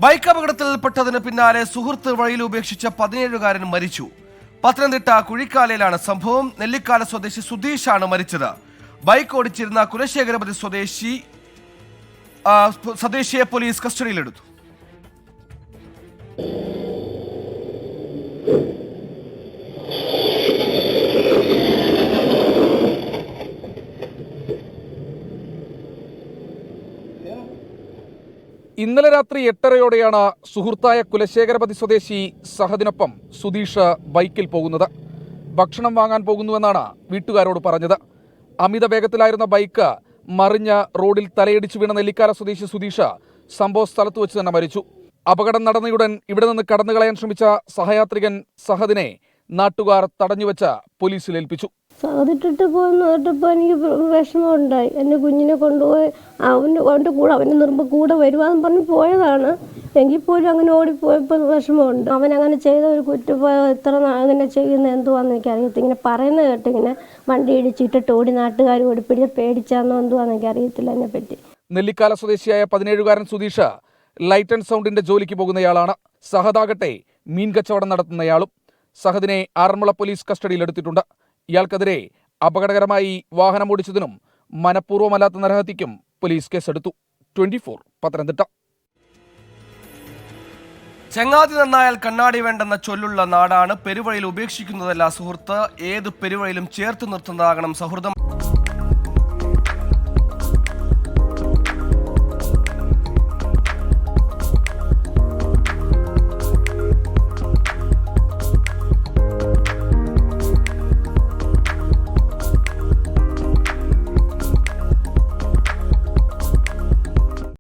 Bike അപകടത്തിൽപ്പെട്ടതിന് പിന്നാലെ സുഹൃത്ത് വഴിയിൽ ഉപേക്ഷിച്ച 17-കാരൻ മരിച്ചു. പത്തനംതിട്ട കുഴിക്കാലയിലാണ് സംഭവം. നെല്ലിക്കാല സ്വദേശി സുധീഷാണ് മരിച്ചത്. ബൈക്ക് ഓടിച്ചിരുന്ന കുലശേഖരപതി സ്വദേശിയെ പോലീസ് കസ്റ്റഡിയിലെടുത്തു. ഇന്നലെ രാത്രി 8:30-യോടെയാണ് സുഹൃത്തായ കുലശേഖരപതി സ്വദേശി സഹദിനൊപ്പം സുധീഷ് ബൈക്കിൽ പോകുന്നത്. ഭക്ഷണം വാങ്ങാൻ പോകുന്നുവെന്നാണ് വീട്ടുകാരോട് പറഞ്ഞത്. അമിത വേഗത്തിലായിരുന്ന ബൈക്ക് മറിഞ്ഞ് റോഡിൽ തലയിടിച്ചു വീണ നെല്ലിക്കാല സ്വദേശി സുധീഷ് സംഭവ സ്ഥലത്ത് വെച്ച് തന്നെ മരിച്ചു. അപകടം നടന്നയുടൻ ഇവിടെ നിന്ന് കടന്നു കളയാൻ ശ്രമിച്ച സഹയാത്രികൻ സഹദിനെ നാട്ടുകാർ തടഞ്ഞുവെച്ച് പോലീസിൽ ഏൽപ്പിച്ചു. സഹദിട്ടിട്ട് പോയപ്പോൾ എനിക്ക് വിഷമമുണ്ടായി. എൻ്റെ കുഞ്ഞിനെ കൊണ്ടുപോയി അവൻ്റെ കൂടെ അവൻ്റെ നിർമ്പോൾ കൂടെ വരുവാന്ന് പറഞ്ഞ് പോയതാണ്. എങ്കിൽ പോലും അങ്ങനെ ഓടിപ്പോയപ്പോൾ വിഷമമുണ്ട്. അവനങ്ങനെ ചെയ്ത ഒരു കുറ്റം എത്ര അങ്ങനെ ചെയ്യുന്നത് എന്തുവാന്ന് എനിക്കറിയത്തില്ല. ഇങ്ങനെ പറയുന്നത് കേട്ട് ഇങ്ങനെ വണ്ടി ഇടിച്ചിട്ടിട്ട് ഓടി നാട്ടുകാർ ഓടിപ്പിടിച്ച് പേടിച്ചാന്നോ എന്തുവാന്ന് എനിക്കറിയത്തില്ല അതിനെപ്പറ്റി. നെല്ലിക്കാല സ്വദേശിയായ 17-കാരൻ സുധീഷ് ലൈറ്റ് ആൻഡ് സൗണ്ടിന്റെ ജോലിക്ക് പോകുന്നയാളാണ്. സഹദാകട്ടെ മീൻ കച്ചവടം നടത്തുന്നയാളും. സഹദിനെ ആറന്മുള പോലീസ് കസ്റ്റഡിയിലെടുത്തിട്ടുണ്ട്. ഇയാൾക്കെതിരെ അപകടകരമായി വാഹനമോടിച്ചതിനും മനഃപൂർവ്വമല്ലാത്ത നരഹത്യയ്ക്കും പോലീസ് കേസെടുത്തു. 24 പത്തനംതിട്ട. ചങ്ങാതി നന്നായാൽ കണ്ണാടി വേണ്ടെന്ന ചൊല്ലുള്ള നാടാണ്. പെരുവഴിയിൽ ഉപേക്ഷിക്കുന്നതല്ല സുഹൃത്ത്, ഏത് പെരുവഴിയിലും ചേർത്ത് നിർത്തുന്നതാകണം സൗഹൃദം.